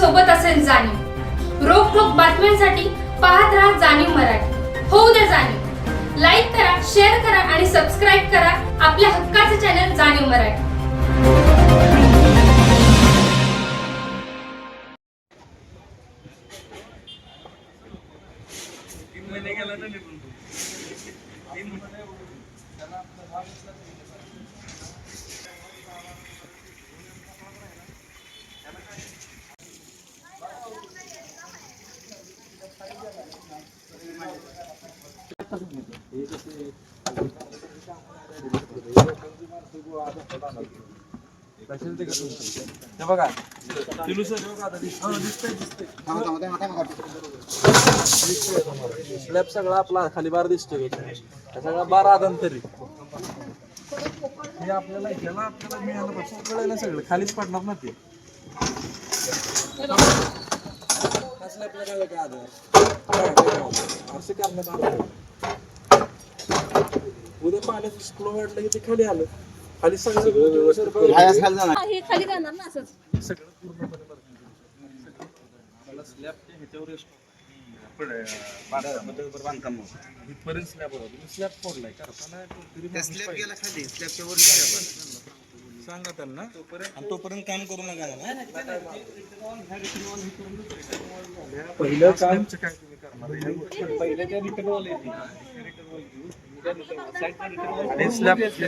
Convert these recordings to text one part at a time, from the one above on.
सोबत असेल जाणीव. रोखोक बातम्यांसाठी पाहत राहा जाणीव मराठी. होऊ द्या जाणीव. लाईक करा, शेअर करा आणि सबस्क्राईब करा आपल्या हक्काचे चॅनल जाणीव मराठी. बघा स्लॅब सगळा आपला खाली बार दिसतोय सगळा बार आदंतरी हे आपल्याला मिळालं पाहिजे ना सगळं खालीच पडणार ना ते असं करण्यात आलं. उद्या पाण्याचं फ्लो वाढलं की ते खाली आलं खाली सगळं खाली जाणार ना असंच सगळं पूर्णपणे स्लॅबच्या ह्याच्यावर बांधकाम इथपर्यंत स्लॅब होता तुम्ही स्लॅब फोडलाय करताना सांगा त्यांना तोपर्यंत काम करू नका पहिलं काम काय तुम्ही करणार पहिलं त्या रिटर्नवाले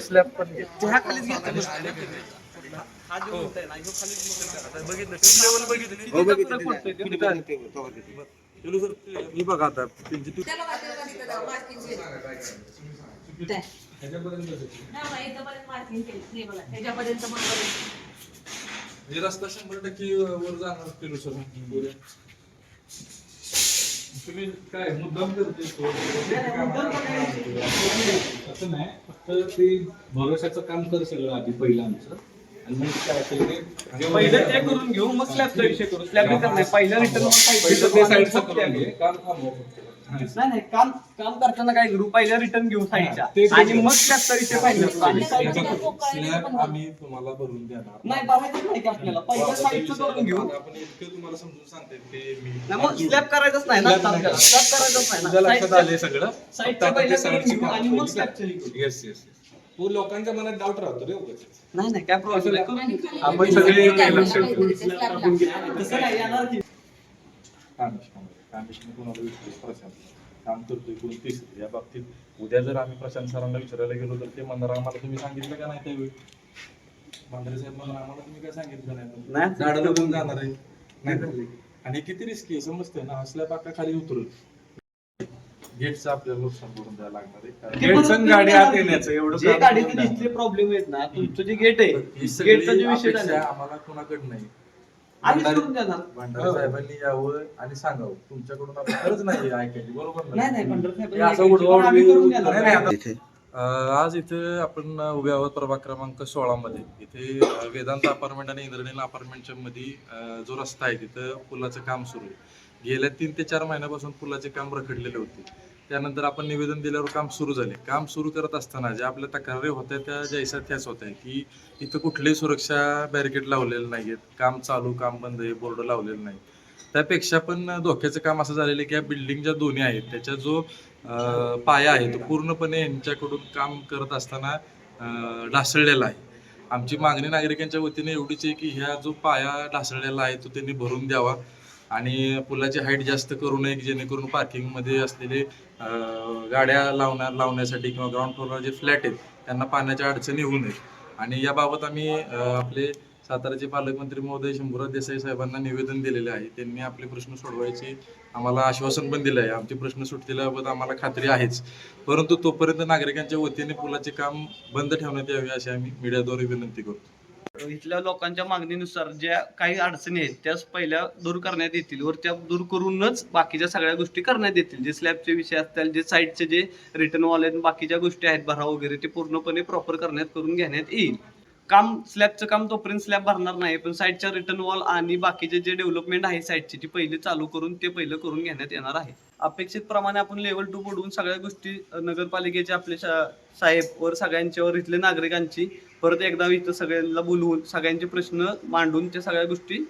स्लॅब पण मी बघा आता रस्ता 100% वर जाणार किलो सर तुम्ही काय मुद्दाम करते असं नाही फक्त ते भरोशाचं काम कर सगळं आधी पहिलं आमचं आणि मग काय असेल ते पहिलं ते करून घेऊ मग स्लॅबचा विषय करू. स्लॅब नाही पहिला रिटर्न काम थांबव नाही काम करताना काय करू पहिला रिटर्न घेऊ साईडच्या आणि मग स्लॅबचा विषय स्लॅब आम्ही तुम्हाला भरून देणार नाही बघायचं नाही की आपल्याला पहिलं साईडचं करून घेऊ आपण इतकं तुम्हाला समजून सांगते ते मी मग स्लॅब करायचंच नाही ना स्लॅब करायचंच तुझ्या नाही लक्षात आले सगळं साईडच्या पहिलं करून घेऊ आणि मग स्लॅबचं घेऊ. येस येस तू लोकांच्या मनात डाऊट राहतो रे उगाच. नाही काय प्रॉब्लेम आपण सगळे लक्ष तसं नाही येणार की कोणाला विचारू प्रशांत काम करतोय कोण तिसरी या बाबतीत उद्या जर आम्ही प्रशांत सरांना विचारायला गेलो तर ते म्हणणार आम्हाला तुम्ही सांगितलं का नाही त्यावेळी मांढरे साहेब म्हणणार आम्हाला तुम्ही काय सांगितलं नाही झाडं लागून जाणार आहे नाही आणि किती रिस्की आहे समजतंय ना असल्या पाका खाली उतरून गेटचं आपल्याला नुकसान करून द्यायला लागणार आहे गेटचं गाडी आत येण्याचं एवढं जे गाडीचे डिस्प्ले प्रॉब्लेम आहेत ना तुमचं जे गेट आहे गेटचा जे विषय झाला आम्हाला कोणाकडे नाही आम्हीच करून देणार. भंडारे साहेबांनी यावं आणि सांगावं तुमच्याकडून आपण खरंच नाही ऐकायची बरोबर नाही भंडारे आज इथे आपण उभे आहोत प्रभाग क्रमांक 16 मध्ये इथे वेदांत अपार्टमेंट आणि इंद्रनील अपार्टमेंटच्या मध्ये जो रस्ता आहे तिथं पुलाचं काम सुरू आहे. गेल्या 3 ते 4 महिन्यापासून पुलाचे काम रखडलेले होते. त्यानंतर आपण निवेदन दिल्यावर काम सुरू झाले. काम सुरू करत असताना ज्या आपल्या तक्रारी होत्या त्या जैसा त्याच होत्या की इथं कुठलेही सुरक्षा बॅरिकेड लावलेले नाहीत, काम चालू काम बंद हे बोर्ड लावलेले नाही. त्यापेक्षा पण धोक्याचं काम असं झालेलं आहे की या बिल्डिंग ज्या दोन्ही आहेत त्याच्या जो पाया आहे तो पूर्णपणे यांच्याकडून काम करत असताना ढासळलेला आहे. आमची मागणी नागरिकांच्या वतीने एवढीच आहे की ह्या जो पाया ढासळलेला आहे तो त्यांनी भरून द्यावा आणि पुलाची हाईट जास्त करू नये जेणेकरून पार्किंगमध्ये असलेले गाड्या लावण्यासाठी किंवा ग्राउंड फ्लोअरला जे फ्लॅट आहेत त्यांना पाण्याच्या अडचणी होऊ नयेत. आणि याबाबत आम्ही आपले साताराचे पालकमंत्री महोदय शंभूराज देसाई साहेबांना निवेदन दिलेले आहे. त्यांनी आपले प्रश्न सोडवायचे आम्हाला आश्वासन पण दिलं आहे. आमचे प्रश्न सुटलेल्याबाबत आम्हाला खात्री आहेच, परंतु तोपर्यंत नागरिकांच्या वतीने पुलाचे काम बंद ठेवण्यात यावे अशी आम्ही मीडियाद्वारे विनंती करतो. इथल्या लोकांच्या मागणीनुसार ज्या काही अडचणी आहेत त्या पहिल्या दूर करण्यात येतील वर त्या दूर करूनच बाकीच्या सगळ्या गोष्टी करण्यात येतील. जे स्लॅबचे विषय असतील, जे साईडचे जे रिटर्न वॉल आहेत, बाकीच्या गोष्टी आहेत भराव वगैरे ते पूर्णपणे प्रॉपर करून घेण्यात येईल. काम स्लॅबचं काम तोपर्यंत स्लॅब भरणार नाही, पण साईडच्या रिटर्न वॉल आणि बाकीचे जे डेव्हलपमेंट आहे साईडची ती पहिले चालू करून ते पहिलं करून घेण्यात येणार आहे. अपेक्षित प्रमाणे आपण लेवल 2 बुडवून सगळ्या गोष्टी नगरपालिकेचे आपले साहेब वर सगळ्यांच्यावर इथले नागरिकांची परत एकदा इथं सगळ्यांना बोलवून सगळ्यांचे प्रश्न मांडून त्या सगळ्या गोष्टी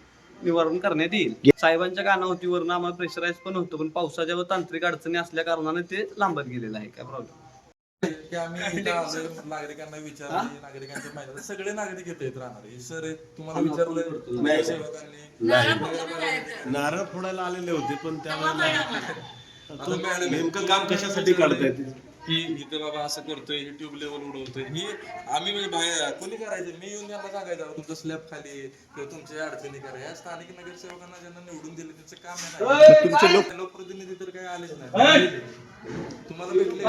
निवारण करण्यात येईल. साहेबांच्या कानावतीवरनं आम्हाला प्रेशराईज पण होतं, पण पावसाच्या व तांत्रिक अडचणी असल्या कारणाने ते लांबत गेलेलं आहे. काय प्रॉब्लेम की आम्ही इथं आलोय, नागरिकांना विचारले, नागरिकांच्या माहिती सगळे नागरिक इथे येत राहणार. हे सर तुम्हाला विचारलं नाही. सेवकांनी नारळ फोडायला आलेले होते, पण त्यावेळेला नेमकं काम कशासाठी काढतायत की इथं बाबा असं करतोय, हे ट्यूब लेवल उडवतोय, ही आम्ही म्हणजे बाहेर कोणी करायचं, मी येऊन त्यांना सांगायचं तुमचं स्लॅब खाली आहे किंवा तुमच्या अडचणी करा. या स्थानिक नगरसेवकांना ज्यांना निवडून दिले त्यांचं काम आहे. तुमचे लोकप्रतिनिधी तर काही आलेच नाही. तुम्हाला भेटले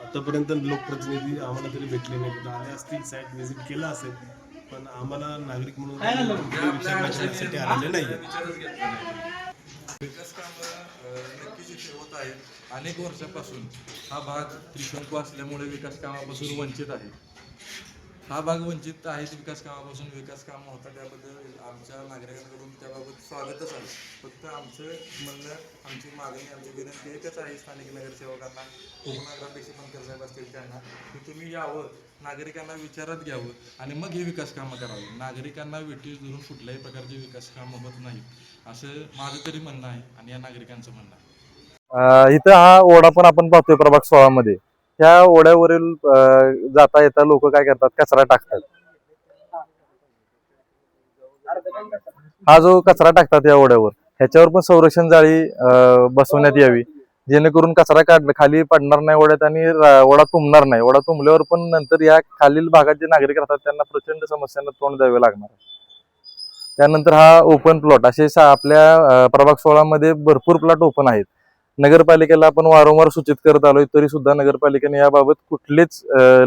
आतापर्यंत लोकप्रतिनिधी आम्हाला तरी भेटले नाही. आले असतील, साईट व्हिजिट केला असेल, पण आम्हाला नागरिक म्हणून विचारणा करण्यासाठी आलेले नाही. विचारच घेतला नाही. विकास काम नक्कीच इथे होत आहे. अनेक वर्षापासून हा भाग त्रिशंकू असल्यामुळे विकास कामापासून वंचित आहे. हा भाग वंचित आहे विकास कामापासून. विकास काम होता त्याबद्दल आमच्या नागरिकांकडून त्याबाबत स्वागतच आहे. फक्त आमचं म्हणणं, आमची मागणी, आमची विनंती एकच आहे स्थानिक नगरसेवकांना, उपनगराध्यक्ष पंकज साहेब असतील त्यांना, की तुम्ही यावं, नागरिकांना विचारात घ्यावं आणि मग हे विकास कामं करावी. नागरिकांना वेठीस धरून कुठल्याही प्रकारचे विकास कामं होत नाहीत असं माझं तरी म्हणणं आहे आणि या नागरिकांचं म्हणणं आहे. इथं हा ओढा पण आपण पाहतोय प्रभाग 16 मध्ये. त्या ओढ्यावरील जाता येता लोक काय करतात, कचरा टाकतात. हा जो कचरा टाकतात या ओढ्यावर, ह्याच्यावर पण संरक्षण जाळी बसवण्यात यावी, जेणेकरून कचरा खाली पडणार नाही ओढ्यात आणि ओढा तुंबणार नाही. ओढा तुंबल्यावर पण नंतर या खालील भागात जे नागरिक राहतात त्यांना प्रचंड समस्यांना तोंड द्यावे लागणार. त्यानंतर हा ओपन प्लॉट, असे आपल्या प्रभाग 16 मध्ये भरपूर प्लॉट ओपन आहेत. नगरपालिकेला आपण वारंवार सूचित करत आलोय, तरी सुद्धा नगरपालिकेने याबाबत कुठलेच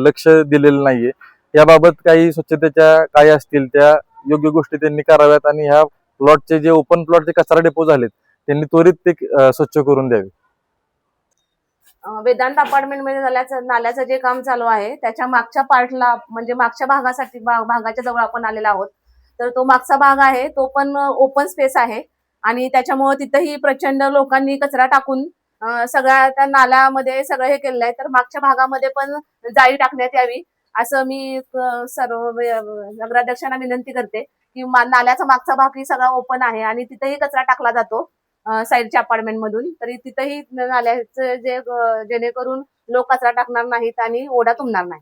लक्ष दिलेलं नाहीये. याबाबत काही स्वच्छतेच्या काही असतील त्या योग्य गोष्टी त्यांनी कराव्यात आणि ह्या प्लॉटचे जे ओपन प्लॉटचे कचरा डेपो झालेत त्यांनी त्वरित ते स्वच्छ करून द्यावे. वेदांत अपार्टमेंट मध्ये नाल्याचं जे काम चालू आहे त्याच्या मागच्या पार्टला, म्हणजे मागच्या भागासाठी भागाच्या जवळ आपण आलेलो आहोत. तर तो मागचा भाग आहे तो पण ओपन स्पेस आहे आणि त्याच्यामुळे तिथंही प्रचंड लोकांनी कचरा टाकून सगळ्या त्या नाल्यामध्ये सगळं हे केलेलं आहे. तर मागच्या भागामध्ये पण जाळी टाकण्यात यावी असं मी सर्व नगराध्यक्षांना विनंती करते की नाल्याचा मागचा भाग ही सगळा ओपन आहे आणि तिथेही कचरा टाकला जातो साईडच्या अपार्टमेंट मधून. तरी तिथेही नाल्याचं जेणेकरून लोक कचरा टाकणार नाहीत आणि ओढा तुंबणार नाही.